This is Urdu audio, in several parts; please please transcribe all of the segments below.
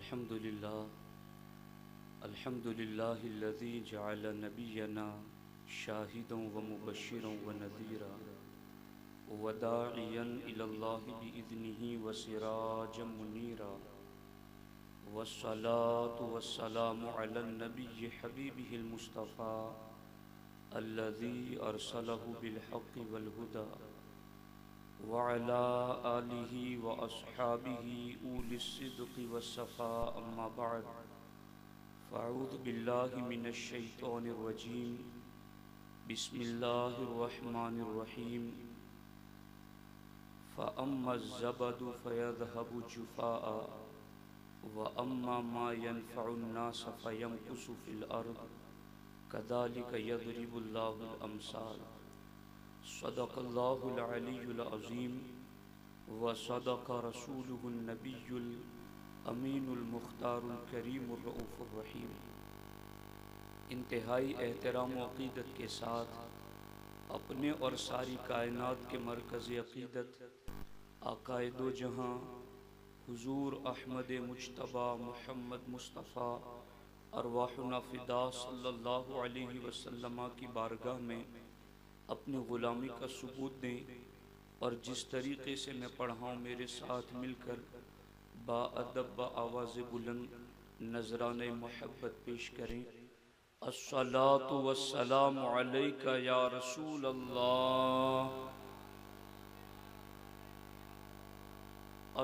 الحمد لله الذي جعل نبينا شاهدا ومبشرا ونذيرا وداعيا إلى الله بإذنه وسراجا منيرا والصلاة والسلام على النبي حبيبه المصطفى الذي أرسله بالحق والهدى وعلى آله وأصحابه أولي الصدق والصفاء أما بعد فأعوذ بالله من الشيطان الرجيم بسم الله الرحمن الرحيم فأما الزبد فيذهب جفاء وأما ما ينفع الناس فيمكث في الأرض كذلك يضرب الله الأمثال صدق الله العلي العظيم وصدق رسوله النبي الأمين المختار الكريم الرؤوف الرحيم۔ انتہائی احترام و عقیدت کے ساتھ اپنے اور ساری کائنات کے مرکز عقیدت آقا دو جہاں حضور احمد مجتبی محمد مصطفیٰ ارواحنا فدا صلی اللہ علیہ وسلم کی بارگاہ میں اپنی غلامی کا ثبوت دیں اور جس طریقے سے میں پڑھا ہوں میرے ساتھ مل کر با ادب با آواز بلند نذرانہ محبت پیش کریں۔ الصلاۃ والسلام علیک یا رسول اللہ،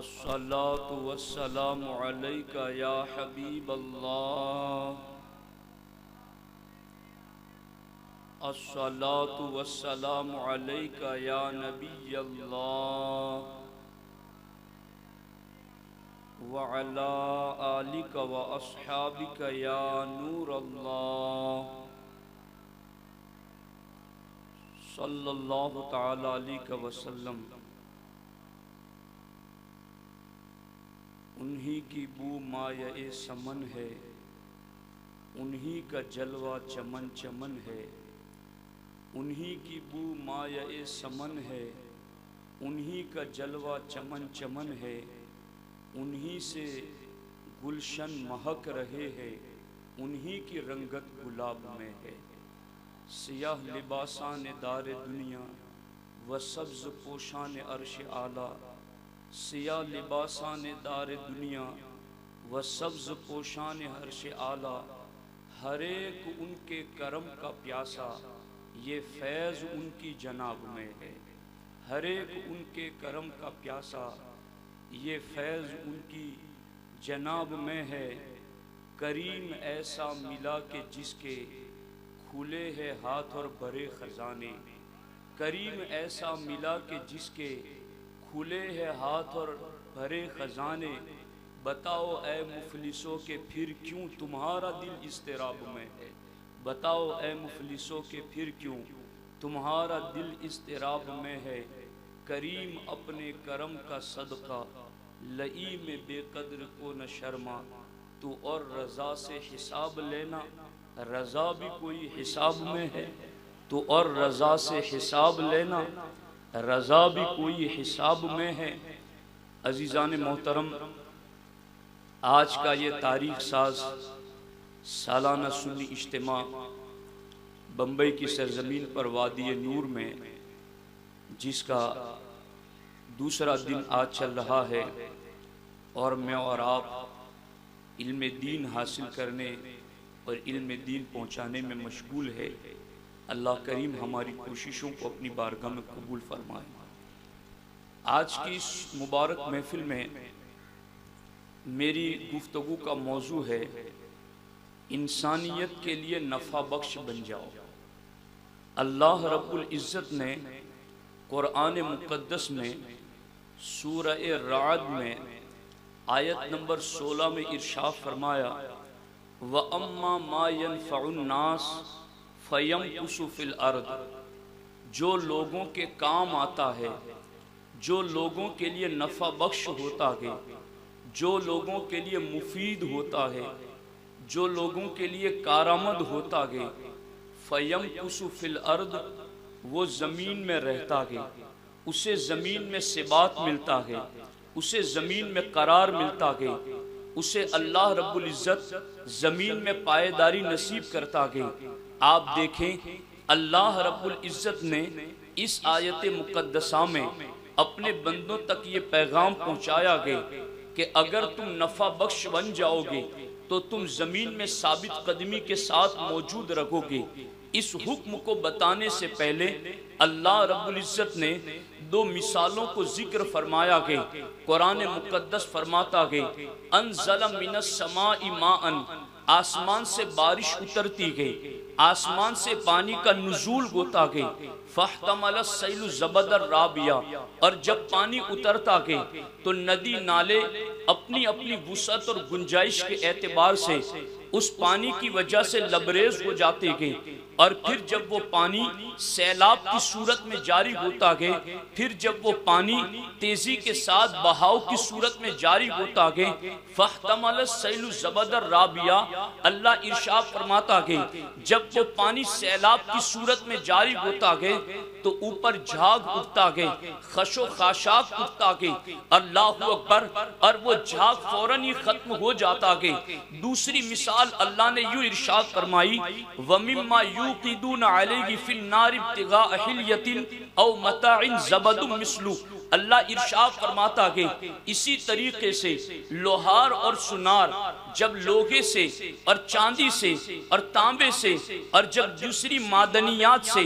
الصلاۃ والسلام علیک یا حبیب اللہ، الصلاۃ والسلام علیک یا نبی اللہ وعلی آلک واصحابک یا نور اللہ صلی اللہ تعالی علیہ وسلم۔ انہی کی بو مایہ سمن ہے، انہی کا جلوہ چمن چمن ہے، انہی کی بو مایہ سمن ہے، انہی کا جلوہ چمن چمن ہے، انہی سے گلشن مہک رہے ہیں، انہی کی رنگت گلاب میں ہے۔ سیاہ لباسان دار دنیا و سبز پوشان عرش اعلیٰ، سیاہ لباسان دار دنیا و سبز پوشان عرش اعلیٰ، ہر ایک ان کے کرم کا پیاسا، یہ فیض ان کی جناب میں ہے۔ ہر ایک ان کے کرم کا پیاسا، یہ فیض ان کی جناب میں ہے۔ کریم ایسا ملا کہ جس کے کھلے ہیں ہاتھ اور بھرے خزانے، کریم ایسا ملا کہ جس کے کھلے ہیں ہاتھ اور بھرے خزانے، بتاؤ اے مفلسوں کہ پھر کیوں تمہارا دل اضطراب میں ہے، بتاؤ اے مفلسوں کہ پھر کیوں تمہارا دل اضطراب میں ہے۔ کریم اپنے کرم کا صدقہ لئیم بے قدر کو نہ شرما، تو اور رضا سے حساب لینا، رضا بھی کوئی حساب میں ہے، تو اور رضا سے حساب لینا، رضا بھی کوئی حساب میں ہے۔ عزیزان محترم، آج کا یہ تاریخ ساز سالانہ سنی اجتماع بمبئی کی سرزمین پر وادی نور میں، جس کا دوسرا دن آج چل رہا ہے، اور میں اور آپ علم دین حاصل کرنے اور علم دین پہنچانے میں مشغول ہے۔ اللہ کریم ہماری کوششوں کو اپنی بارگاہ میں قبول فرمائے۔ آج کی اس مبارک محفل میں میری گفتگو کا موضوع ہے انسانیت کے لیے نفع بخش بن جاؤ۔ اللہ رب العزت نے قرآن مقدس میں سورہ رعد میں آیت نمبر 16 میں ارشاد فرمایا، وَأَمَّا مَا يَنْفَعُ النَّاسِ فَيَمْكُثُ فِي الْأَرْضِ، جو لوگوں کے کام آتا ہے، جو لوگوں کے لیے نفع بخش ہوتا ہے، جو لوگوں کے لیے مفید ہوتا ہے، جو لوگوں کے لیے کارآمد ہوتا ہے، فَيَمْكُثُ فِي الْأَرْضِ، وہ زمین میں رہتا ہے، اسے زمین میں ثبات ملتا ہے، اسے زمین میں قرار ملتا ہے، اسے اللہ رب العزت زمین میں پائیداری نصیب کرتا گئے۔ آپ دیکھیں اللہ رب العزت نے اس آیت مقدسہ میں اپنے بندوں تک یہ پیغام پہنچایا گیا کہ اگر تم نفع بخش بن جاؤ گے تو تم زمین میں ثابت قدمی کے ساتھ موجود رہو گے۔ اس حکم کو بتانے سے پہلے اللہ رب العزت نے دو مثالوں کو ذکر فرمایا گیا۔ قرآن مقدس فرماتا گیا انزل من السماء ماء، آسمان سے بارش اترتی گئی، آسمان سے پانی کا نزول ہوتا گیا۔ فاحتمل السیل زبد الرابیہ، اور جب پانی اترتا گیا تو ندی نالے اپنی اپنی وسعت اور گنجائش کے اعتبار سے اس پانی کی وجہ سے لبریز ہو جاتے گئے، اور پھر جب وہ پانی سیلاب کی صورت میں جاری ہوتا گیا، پھر جب وہ پانی تیزی کے ساتھ بہاؤ کی صورت میں جاری ہوتا گیا، فاحتمل السیل زبد الرابیہ، اللہ ارشاد فرماتا گیا جب وہ پانی سیلاب کی صورت میں جاری ہوتا گیا تو اوپر جھاگ اٹھتا گیا، خش و خاشاک اٹھتا گیا، اللہ اکبر، اور وہ جھاگ فوراً ہی ختم ہو جاتا گیا۔ دوسری مثال اللہ نے یوں ارشاد فرمائی وَمِمَّا يُوقِدُونَ عَلَيْهِ فِي النَّارِ ابْتِغَاءَ حِلْيَةٍ أَوْ مَتَاعٍ زَبَدٌ مِثْلُهُ، اللہ ارشاد فرماتا کہ اسی طریقے سے لوہار اور سنار جب لوہے سے اور چاندی سے اور تانبے سے اور جب دوسری معدنیات سے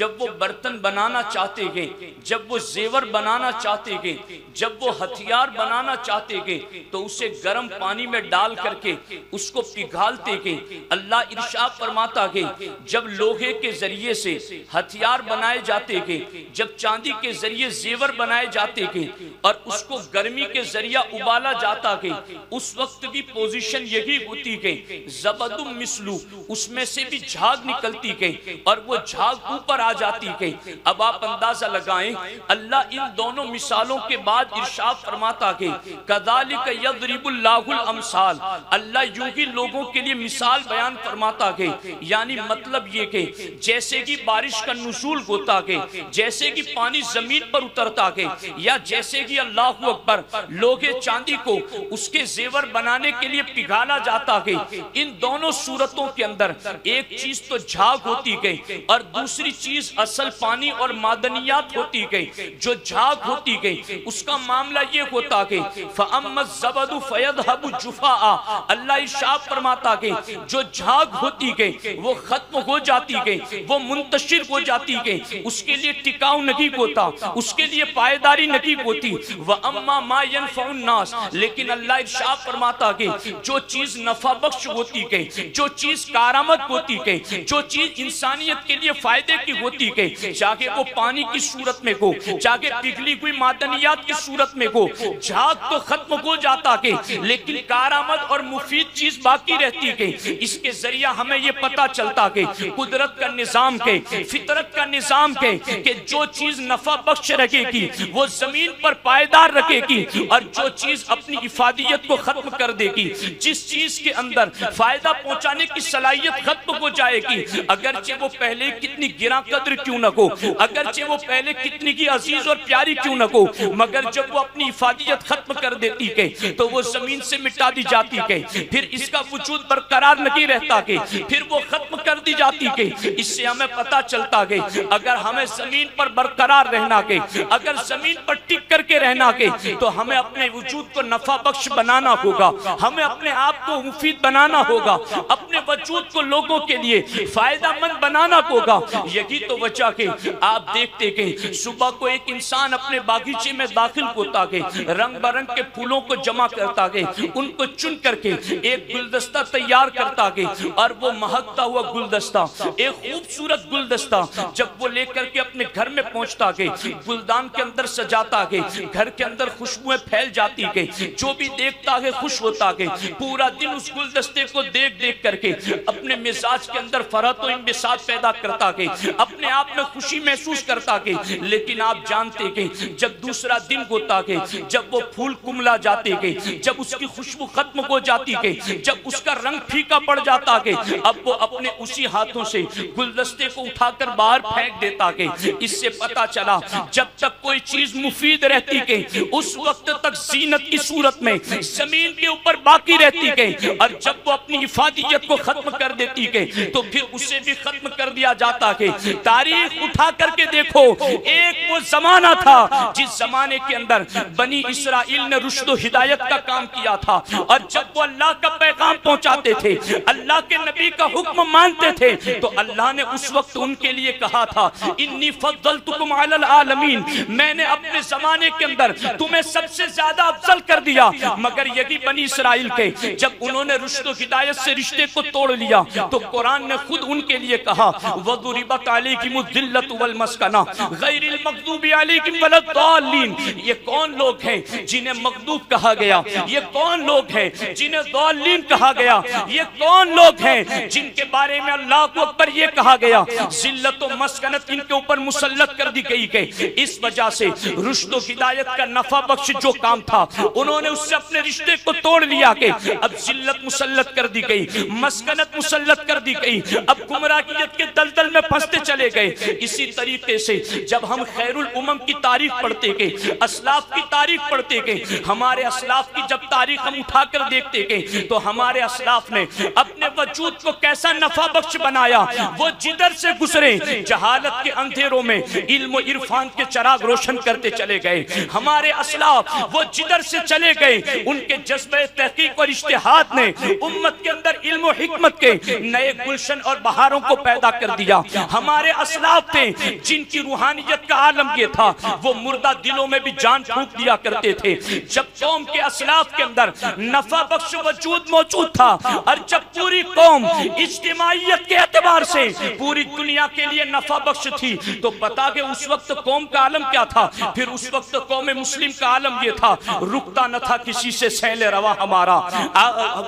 جب وہ برتن بنانا چاہتے گئے، جب وہ زیور بنانا چاہتے گئے، جب وہ ہتھیار بنانا چاہتے گئے تو اسے گرم پانی میں ڈال کر کے اس کو پگھالتے گئے۔ اللہ ارشاد فرماتا کہ جب لوہے کے ذریعے سے ہتھیار بنائے جاتے گئے، جب چاندی کے ذریعے زیور بنائے جاتے گئے اور اس کو گرمی کے ذریعہ ابالا جاتا گئے، اس وقت بھی پوزیشن یہی ہوتی گئی زبد مثلو، اس میں سے بھی جھاگ نکلتی گئی اور وہ جھاگ اوپر آ جاتی گئی۔ اب آپ اندازہ لگائیں اللہ ان دونوں مثالوں کے بعد ارشاد فرماتا کہ کذالک یضرب اللہ الامثال، اللہ یوں ہی لوگوں کے لیے مثال بیان فرماتا کہ یعنی مطلب یہ کہ جیسے کہ بارش کا نزول ہوتا کہ جیسے کہ پانی زمین پر اترتا کہ یا جیسے کہ اللہ اکبر لوہے چاندی کو اس کے زیور بنانے کے لیے پگھالا جاتا کہ ان دونوں صورتوں کے اندر ایک چیز تو جھاگ ہوتی گئی اور دوسری چیز اصل پانی اور معدنیات ہوتی گئی۔ جو جھاگ ہوتی گئی اس کا معاملہ یہ ہوتا کہ فَأَمَّا الزَّبَدُ فَيَذْهَبُ جُفَاءً، اللہ ارشاد فرماتا کہ جو جھاگ ہوتی گئی وہ ختم ہو جاتی گئی، وہ منتشر ہو جاتی گئی، اس کے لیے ٹکاؤ نہیں ہوتا، اس کے لیے پائیداری نہیں ہوتی۔ وَأَمَّا مَا يَنْفَعُ النَّاسِ، لیکن اللہ ارشاد فرماتا کہ جو چیز نفع بخش ہوتی گئی، جو چیز کارآمد ہوتی گئی، جو چیز انسانیت کے لیے فائدے کی ہوتی گئی، چاہے وہ پانی کی صورت میں ہو، چاہے پگھلی ہوئی معدنیات کی صورت میں ہو، جھاگ تو ختم ہو جاتا کہ لیکن کارآمد اور مفید چیز باقی رہتی گئی۔ اس کے ذریعہ ہمیں یہ پتا چلتا کہ قدرت کا نظام کے، فطرت کا نظام کے کہ جو چیز نفع بخش رکھے گی وہ زمین پر پائیدار رکھے گی، اور جو چیز اپنی افادیت کو ختم کر دے گی، جس چیز کے اندر فائدہ پہنچانے کی صلاحیت ختم ہو جائے گی، اگرچہ وہ پہلے کتنی گراں قدر کیوں نہ ہو، اگرچہ وہ پہلے کتنی کی عزیز اور پیاری کیوں نہ ہو، مگر جب وہ اپنی افادیت ختم کر دیتی گئی تو وہ زمین سے مٹا دی جاتی گئی، پھر اس کا وجود برقرار نہیں رہتا گئی، پھر وہ ختم کر دی جاتی گئی۔ اس سے ہمیں پتا چلتا گئی اگر ہمیں زمین پر برقرار رہنا گئی، اگر زمین پر ٹک کر کے رہنا گئی تو ہمیں اپنے وجود کو نفع بخش بنانا ہوگا، ہمیں اپنے آپ کو مفید بنانا ہوگا، اپنے وجود کو لوگوں کے لیے فائدہ مند بنانا ہوگا۔ یہی تو وجہ کہ آپ دیکھتے کہ صبح کو ایک انسان اپنے باغیچے میں داخل ہوتا کہ رنگ برنگ کے پھولوں کو جمع کرتا کہ ان کو چن کر کے ایک گلدستہ تیار کرتا کہ اور وہ مہکتا ہوا گلدستہ، ایک خوبصورت گلدستہ جب وہ لے کر کے اپنے گھر میں پہنچتا کہ گلدان کے اندر سجاتا کہ گھر کے اندر خوشبوئیں پھیل جاتی کہ جو بھی دیکھتا ہے خوش ہوتا کہ پورا دن اس گلدستے کو دیکھ دیکھ کر کے اپنے مزاج کے اندر فرحت و انبساط پیدا کرتا کہ اپنے آپ میں خوشی محسوس کرتا کہ لیکن آپ جانتے کہ جب دوسرا دن ہوتا کہ جب وہ پھول کملا جاتے کہ جب اس کی خوشبو ختم ہو جاتی کہ جب اس کا رنگ پھیکا پڑ جاتا کہ اب وہ اپنے اسی ہاتھوں سے گلدستے کو اٹھا کر باہر پھینک دیتا کہ اس سے پتا چلا جب تک کوئی چیز مفید رہتی کہ اس وقت تک زینت کی صورت میں زمین کے اوپر باقی رہتی کہ اور جب وہ اپنی افادیت کو ختم کر دیتی کہ تو پھر اسے بھی ختم کر دیا جاتا کہ تاریخ اٹھا کر کے دیکھو ایک وہ زمانہ تھا جس زمانے کے اندر بنی اسرائیل نے رشد و ہدایت کا کام کیا تھا اور جب وہ اللہ کا پیغام پہنچاتے تھے اللہ کے نبی کا حکم مانتے تھے تو اللہ نے اس وقت ان کے لیے کہا تھا انی فضلتکم علی العالمین، میں نے اپنے زمانے کے اندر تمہیں سب سے زیادہ افضل کر دیا۔ مگر یہی بنی اسرائیل کے جب انہوں نے رشد و ہدایت سے رشتے کو توڑ لیا تو قرآن نے خود ان کے لیے کہا وَضُرِبَتْ عَلَيْكُمُ الذِّلَّةُ وَالْمَسْكَنَةُ غَيْرِ الْمَغْضُوبِ عَلَيْكُمْ وَلَا الضَّالِّينَ۔ یہ کون لوگ ہیں جنہیں مغضوب کہا گیا؟ یہ کون لوگ ہیں جنہیں ضالین کہا گیا؟ یہ کون لوگ ہیں جن کے بارے میں اللہ کو اکبر یہ کہا گیا ذلت و مسکنت ان کے اوپر مسلط کر دی گئی کہ اس وجہ سے رشد و ہدایت کا نفع بخش جو کام تھا انہوں نے اس سے اپنے رشتے کو توڑ لیا کہ اب ذلت مسلط کر دی گئی، مسکنت مسلط کر دی گئی، اب گمراہیت کے دلدل میں پھنستے چلے گئے۔ اسی طریقے سے جب ہم خیر الامم کی تاریخ پڑھتے گئے، اسلاف کی تاریخ پڑھتے گئے، ہمارے اسلاف کی جب تاریخ ہم اٹھا کر دیکھتے گئے تو ہمارے اسلاف نے اپنے وجود کو کیسا نفع بخش بنایا۔ وہ جدھر سے گزرے جہالت کے اندھیروں میں علم و عرفان کے چراغ روشن کرتے چلے گئے۔ ہمارے اسلاف وہ جدھر سے چلے گئے ان کے جذبہ تحقیق اور اجتہاد نے امت کے اندر علم و حکمت کے نئے گلشن اور بہاروں کو پیدا کر دیا۔ ہمارے اسلاف تھے جن کی روحانیت کا عالم یہ تھا وہ مردہ دلوں میں بھی جان پھونک دیا کرتے تھے۔ جب قوم کے اسلاف کے اندر نفع بخش وجود موجود تھا اور جب پوری قوم اجتماعیت کے اعتبار سے پوری دنیا کے لیے نفع بخش تھی تو بتا کہ اس وقت قوم کا عالم کیا تھا؟ پھر اس وقت قوم مسلم کا عالم یہ تھا رکتا نہ تھا کسی سے سیل روا ہمارا۔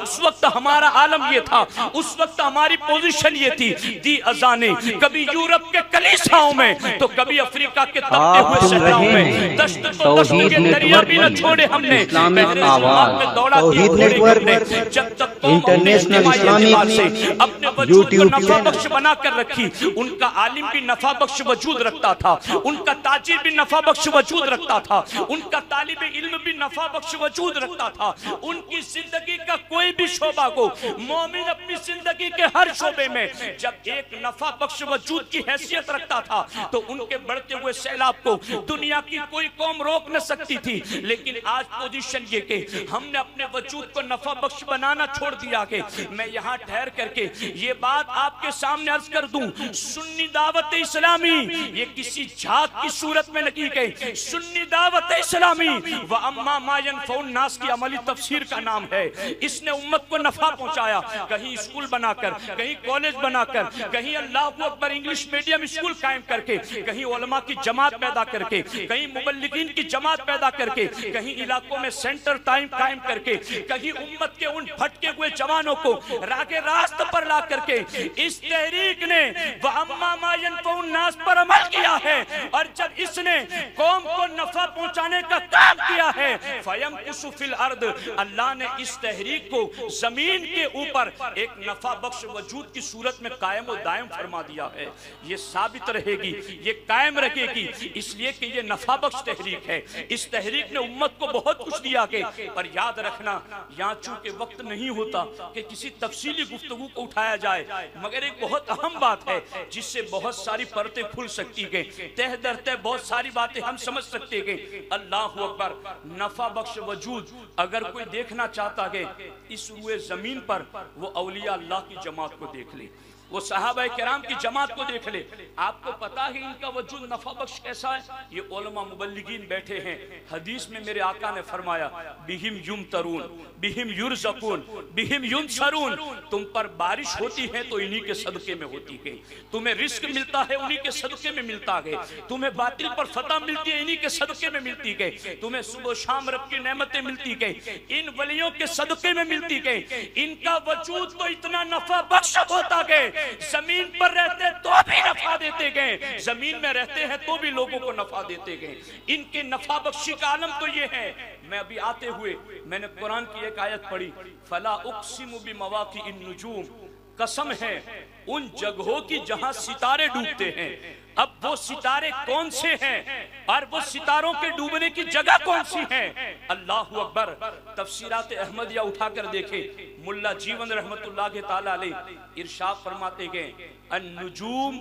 اس وقت ہمارا عالم یہ تھا، اس وقت ہماری پوزیشن یہ تھی دی اذانیں کبھی یورپ کے کلیساؤں میں تو کبھی افریقہ کے تپتے ہوئے صحراؤں میں، دشت تو دشت کے دریا بھی نہ چھوڑے ہم نے، پہلے جماعت میں دوڑا کی گھوڑے ہم نے، جب تک قوم اپنے اجتماعی اعتبار سے اپنے وجود کو نفع بخش بنا کر رکھی، ان کا عالم بھی نفع بخش وجود رکھتا تھا، ان کا تاجر بھی نفع بخش وجود رکھتا تھا، ان کا طالب علم بھی نفع بخش وجود رکھتا تھا۔ ان کی زندگی کا کوئی بھی شعبہ کو مومن اپنی زندگی کے ہر شعبے میں جب ایک نفع بخش وجود کی حیثیت رکھتا تھا تو ان کے بڑھتے ہوئے سیلاب کو دنیا کی کوئی قوم روک نہ سکتی تھی۔ لیکن آج پوزیشن یہ کہ ہم نے اپنے وجود کو نفع بخش بنانا چھوڑ دیا کہ میں یہاں ٹھہر کر کے یہ بات آپ کے سامنے عرض کر دوں، سنی دعوت اسلامی یہ کسی جھاگ کی صورت میں نہیں کہ سنی دعوت اسلامی وَأَمَّا مَا يَنْفَعُ النَّاسِ کی عملی تفسیر کا نام ہے۔ اس نے امت کو نفع پہنچایا، کہیں اسکول بنا کر، کہیں کالج بنا کر، کہیں اللہ اکبر انگلش میڈیم اسکول قائم کر کے، کہیں علماء کی جماعت پیدا کر کے، کہیں مبلغین کی جماعت پیدا کر کے، کہیں علاقوں میں سینٹر ٹائم قائم کر کے، کہیں امت کے ان بھٹکے ہوئے جوانوں کو راہ راست پر لا کر کے اس تحریک نے وَأَمَّا مَا يَنْفَعُ النَّاسِ پر عمل کیا ہے۔ اور جب اس نے قوم کو نفع پہنچانے کا کام کیا ہے فَيَمْكُسُ فِي الْأَرْضِ، اللہ نے اس تحریک کو زمین کے اوپر ایک نفع بخش وجود کی صورت میں قائم و دائم فرما دیا ہے۔ یہ ثابت رہے گی، یہ قائم رہے گی، اس لیے کہ یہ نفع بخش تحریک ہے۔ اس تحریک نے امت کو بہت کچھ دیا کہ پر یاد رکھنا یہاں چونکہ وقت نہیں ہوتا کہ کسی تفصیلی گفتگو کو اٹھایا جائے، مگر ایک بہت اہم بات ہے جس سے بہت ساری پرتیں کھل سکتی ہیں، تہ در تہ بہت ساری باتیں ہم سمجھ سکتے ہیں۔ اللہ اکبر، نفع بخش وجود اگر کوئی دیکھنا چاہتا ہے اس روئے زمین پر وہ اولیاء اللہ کی جماعت کو دیکھ لے، وہ صحابہ کرام کی جماعت کو دیکھ لے۔ آپ کو پتا ہے ان کا وجود نفع بخش کیسا ہے؟ یہ علماء مبلغین بیٹھے ہیں، حدیث میں میرے آقا نے فرمایا بہم یمترون بہم یرزقون بہم ینصرون، تم پر بارش ہوتی ہے تو انہی کے صدقے میں ہوتی ہے، تمہیں رزق ملتا ہے انہی کے صدقے میں ملتا ہے، تمہیں باطل پر فتح ملتی ہے انہی کے صدقے میں ملتی ہے، تمہیں صبح و شام رب کی نعمتیں ملتی ہے ان ولیوں کے صدقے میں ملتی ہے۔ ان کا وجود تو اتنا نفع بخش ہوتا ہے زمین پر رہتے تو بھی نفع دیتے گئے، زمین میں رہتے ہیں تو بھی لوگوں کو نفع دیتے گئے۔ ان کے نفع بخشی کا عالم تو یہ ہے۔ میں ابھی آتے ہوئے میں نے قرآن کی ایک آیت پڑھی، فَلَا أُقْسِمُ بِمَوَاقِعِ النُّجُومِ، قسم ہے ان جگہوں کی جہاں ستارے ڈوبتے ہیں۔ اب وہ ستارے کون سے ہیں اور وہ ستاروں کے ڈوبنے کی جگہ کون سی ہیں؟ اللہ اکبر۔ تفسیرات احمدیہ اٹھا کر دیکھیں، ملا جیون رحمت اللہ کے تعالیٰ علیہ ارشاد فرماتے گئے، النجوم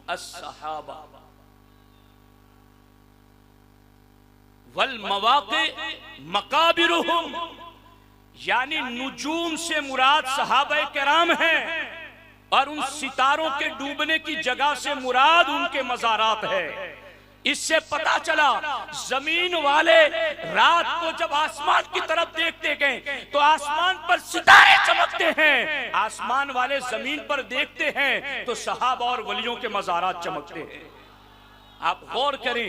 الصحابہ والمواقع مقابرہم، یعنی نجوم سے مراد صحابہ کرام ہیں اور ان ستاروں کے ڈوبنے کی جگہ سے مراد ان کے مزارات ہے۔ اس سے پتا چلا زمین والے رات کو جب آسمان کی طرف دیکھتے گئے تو آسمان پر ستارے چمکتے ہیں، آسمان والے زمین پر دیکھتے ہیں تو صحابہ اور ولیوں کے مزارات چمکتے ہیں۔ آپ غور کریں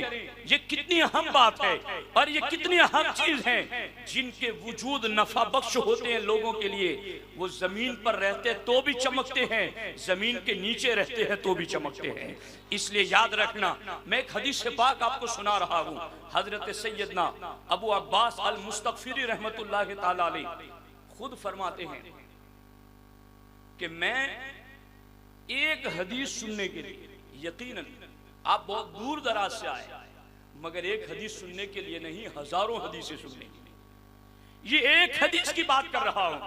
یہ کتنی اہم بات ہے اور یہ کتنی اہم چیز ہے۔ جن کے وجود نفع بخش ہوتے ہیں لوگوں کے لیے، وہ زمین پر رہتے تو بھی چمکتے ہیں، زمین کے نیچے رہتے ہیں تو بھی چمکتے ہیں۔ اس لیے یاد رکھنا، میں ایک حدیث پاک آپ کو سنا رہا ہوں، حضرت سیدنا ابو عباس المستغفری رحمت اللہ تعالیٰ علیہ خود فرماتے ہیں کہ میں ایک حدیث سننے کے لیے، یقیناً آپ بہت دور دراز سے آئے مگر ایک حدیث سننے کے لیے نہیں، ہزاروں حدیثیں سننے کے لیے، یہ ایک حدیث کی بات کر رہا ہوں۔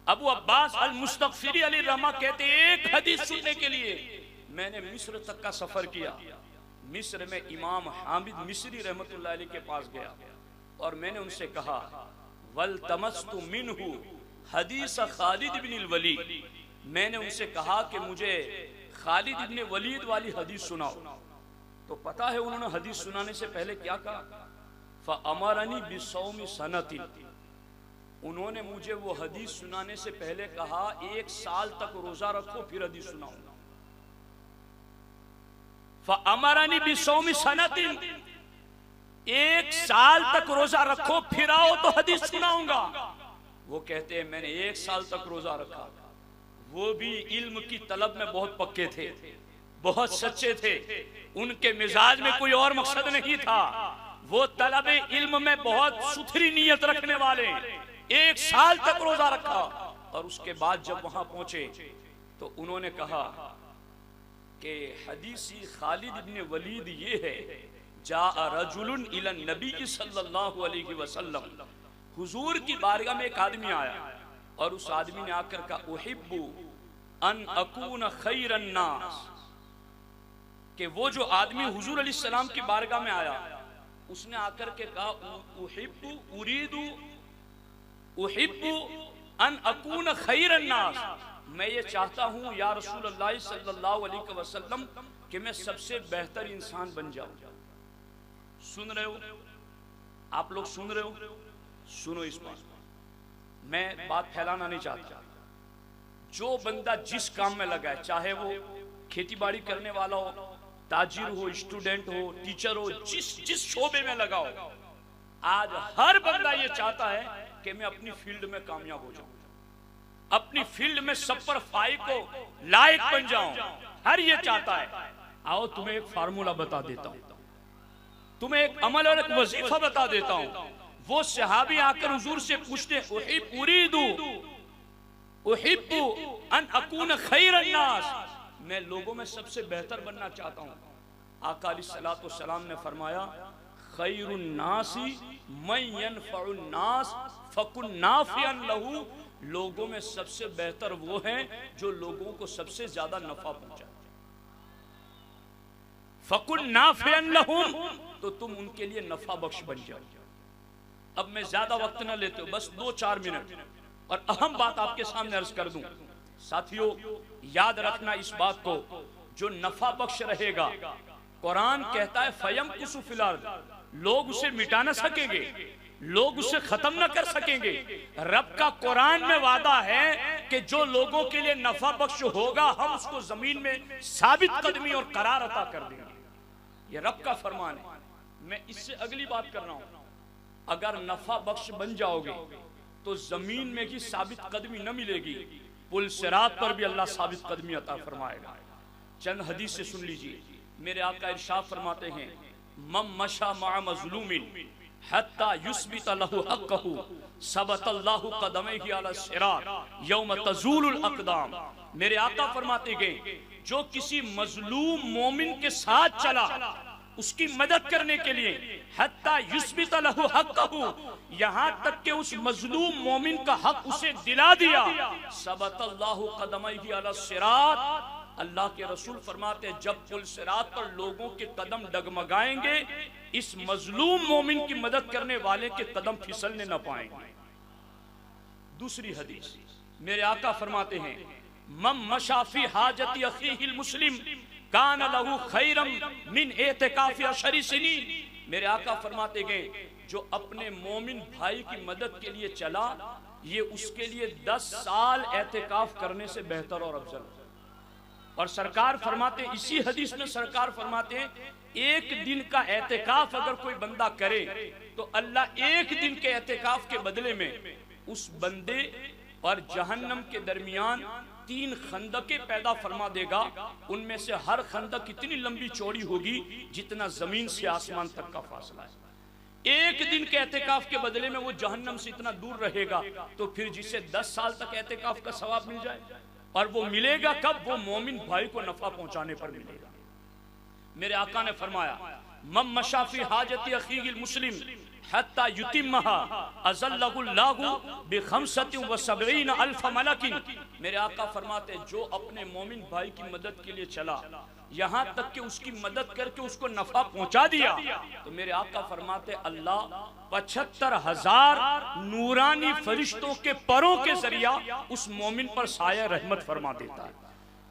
ابو عباس المستغفری علیہ رحمہ کہتے ہیں ایک حدیث سننے کے لیے میں نے مصر تک کا سفر کیا۔ مصر میں امام حامد مصری رحمت اللہ علیہ کے پاس گیا اور میں نے ان سے کہا وَالْتَمَسْتُ مِنْهُ حدیث خالد بن الولید، میں نے ان سے کہا کہ مجھے خالد ابن ولید والی حدیث سناؤ۔ تو پتا ہے انہوں نے حدیث سنانے سے پہلے کیا کہا؟ فَأَمَرَنِي بِصَوْمِ سَنَةٍ، انہوں نے مجھے وہ حدیث سنانے سے پہلے کہا 1 سال تک روزہ رکھو پھر حدیث سناؤں گا۔ فَأَمَرَنِي بِصَوْمِ سَنَةٍ، 1 سال تک روزہ رکھو پھر آؤ تو حدیث سناؤں گا۔ وہ کہتے ہیں میں نے 1 سال تک روزہ رکھا، وہ بھی علم کی طلب میں بہت پکے تھے، بہت سچے تھے، ان کے مزاج میں کوئی اور مقصد نہیں تھا، وہ طلب علم میں بہت ستھری نیت رکھنے والے۔ 1 سال تک روزہ رکھا اور اس کے بعد جب وہاں پہنچے تو انہوں نے کہا کہ حدیثی خالد ابن ولید یہ ہے، جاء رجل الی النبی صلی اللہ علیہ وسلم، حضور کی بارگاہ میں ایک آدمی آیا اور اس آدمی نے آ کر کہا احب ان اکون خیر الناس، کہ وہ جو آدمی حضور علیہ السلام کی بارگاہ میں آیا اس نے آ کر کے کہا احب ان اکون خیر الناس، میں یہ چاہتا ہوں یا رسول اللہ صلی اللہ علیہ وسلم کہ میں سب سے بہتر انسان بن جاؤں۔ سن رہے ہو آپ لوگ؟ سن رہے ہو؟ سنو اس بات، میں بات پھیلانا نہیں چاہتا۔ جو بندہ جس کام میں لگا ہے، چاہے وہ کھیتی باڑی کرنے والا ہو، تاجر ہو، اسٹوڈنٹ ہو، ٹیچر ہو، جس شعبے میں لگا ہو، آج ہر بندہ یہ چاہتا ہے کہ میں اپنی فیلڈ میں کامیاب ہو جاؤں، اپنی فیلڈ میں سپر 5 کو لائق بن جاؤں، ہر یہ چاہتا ہے۔ آؤ تمہیں ایک فارمولا بتا دیتا ہوں، تمہیں ایک عمل اور ایک وظیفہ بتا دیتا ہوں۔ وہ صحابی آ کر حضور سے پوچھتے احب ان اکون خیر الناس، میں لوگوں میں سب سے بہتر بننا چاہتا ہوں۔ آقا علیہ الصلوۃ والسلام نے فرمایا خیر الناس من ينفع الناس فکن نافعا لہ، لوگوں میں سب سے بہتر وہ ہیں جو لوگوں کو سب سے زیادہ نفع پہنچائے۔ فکن نافعا لہم، تو تم ان کے لیے نفع بخش بن جاؤ۔ اب میں زیادہ وقت نہ لیتے ہوں، بس 2-4 منٹ اور اہم بات آپ کے سامنے عرض کر دوں۔ ساتھیوں یاد رکھنا اس بات کو، جو نفع بخش رہے گا، قرآن کہتا ہے فَيَمْكُسُ فِي الْأَرْضِ، لوگ اسے مٹا نہ سکیں گے، لوگ اسے ختم نہ کر سکیں گے۔ رب کا قرآن میں وعدہ ہے کہ جو لوگوں کے لیے نفع بخش ہوگا ہم اس کو زمین میں ثابت قدمی اور قرار عطا کر دیں گے، یہ رب کا فرمان ہے۔ میں اس سے اگلی بات کر رہا ہوں، اگر نفع بخش بن جاؤ گے تو زمین میں کی ثابت قدمی نہ ملے گی، پل صراط پر بھی اللہ ثابت قدمی عطا فرمائے گا۔ چند حدیث سے سن لیجئے، میرے آقا ارشاد فرماتے ہیں من مشى مع مظلوم حتى يثبت له حقه ثبت الله قدميه على الصراط يوم تزول الاقدام۔ میرے آقا فرماتے گئے جو کسی مظلوم مومن کے ساتھ چلا اس کی مدد کرنے کے لیے حتی یثبت لہ حقہ، یہاں تک کہ اس مظلوم مومن کا حق اسے دلا دیا، ثبت اللہ قدمہ علی الصراط، اللہ کے رسول فرماتے ہیں جب پل صراط پر لوگوں کے قدم ڈگمگائیں گے اس مظلوم مومن کی مدد کرنے والے کے قدم پھسلنے نہ پائیں گے۔ دوسری حدیث میرے آقا فرماتے ہیں من مشى فی حاجت اخیہ المسلم کان لہ خیرا من اعتکاف 10 سنین۔ میرے آقا فرماتے گئے جو اپنے مومن بھائی کی مدد کے لیے چلا یہ اس کے لیے 10 سال اعتکاف کرنے سے بہتر اور افضل۔ اور سرکار فرماتے ہیں اسی حدیث میں سرکار فرماتے ہیں ایک دن کا اعتکاف اگر کوئی بندہ کرے تو اللہ ایک دن کے اعتکاف کے بدلے میں اس بندے اور جہنم کے درمیان 3 خندقیں پیدا فرما دے گا، ان میں سے ہر خندق اتنی لمبی چوڑی ہوگی جتنا زمین سے آسمان تک کا فاصلہ ہے۔ ایک دن کے اعتکاف کے بدلے میں وہ جہنم سے اتنا دور رہے گا، تو پھر جسے 10 سال تک اعتکاف کا ثواب مل جائے، اور وہ ملے گا کب؟ وہ مومن بھائی کو نفع پہنچانے پر ملے گا۔ میرے آقا نے فرمایا من مشى فی حاجت اخیہ المسلم حتی یتمھا اذلہ اللہ ب75,000 ملک۔ میرے آقا فرماتے جو اپنے مومن بھائی کی مدد کے لیے چلا یہاں تک کہ اس کی مدد کر کے اس کو نفع پہنچا دیا تو میرے آقا فرماتے اللہ 75,000 نورانی فرشتوں کے پروں کے ذریعہ اس مومن پر سایہ رحمت فرما دیتا ہے۔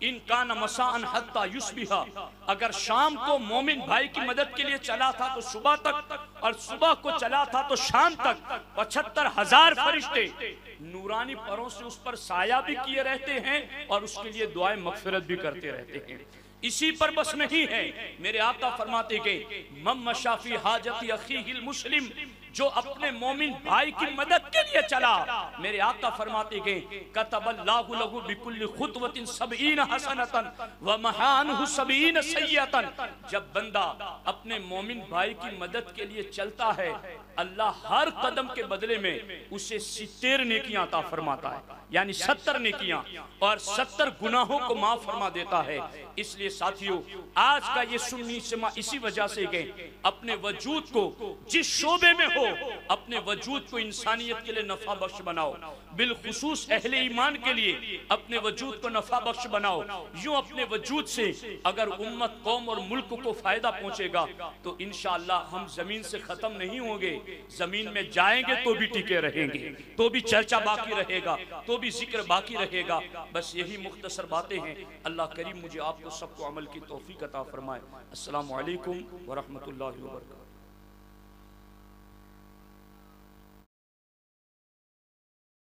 ان کان مساءً حتی یصبح، اگر شام کو مومن بھائی کی مدد کے لیے چلا تھا تو صبح تک، اور صبح کو چلا تھا تو شام تک 75,000 فرشتے نورانی پروں سے اس پر سایہ بھی کیے رہتے ہیں اور اس کے لیے دعائیں مغفرت بھی کرتے رہتے ہیں۔ اسی پر بس نہیں ہے، میرے آقا فرماتے گئے من مشى فی حاجت اخیہ المسلم، جو اپنے مومن بھائی کی مدد کے لیے چلا میرے آقا فرماتے گئے کتب اللہ لہ بکل خطوۃ 70 حسنۃ ومحا عنہ 70 سیئۃ۔ جب بندہ اپنے مومن بھائی کی مدد کے لیے چلتا ہے اللہ ہر قدم کے بدلے میں اسے 70 نیکیاں عطا فرماتا ہے، یعنی 70 نیکیاں، اور 70 گناہوں کو معاف فرما دیتا ہے۔ اس لیے ساتھیوں آج کا یہ سنی اجتماع اسی وجہ سے گئے اپنے وجود کو جس شعبے میں ہو اپنے وجود کو انسانیت کے لیے نفع بخش بناؤ، بالخصوص اہل ایمان کے لیے اپنے وجود کو نفع بخش بناؤ۔ یوں اپنے وجود سے اگر امت، قوم اور ملک کو فائدہ پہنچے گا تو انشاءاللہ ہم زمین سے ختم نہیں ہوں گے، زمین میں جائیں گے تو بھی ٹکے رہیں گے، تو بھی چرچا باقی رہے گا، تو بھی ذکر باقی رہے گا۔ بس یہی مختصر باتیں ہیں۔ اللہ کریم مجھے آپ کو سب کو عمل کی توفیق عطا فرمائے۔ السلام علیکم ورحمۃ اللہ وبرکاتہ۔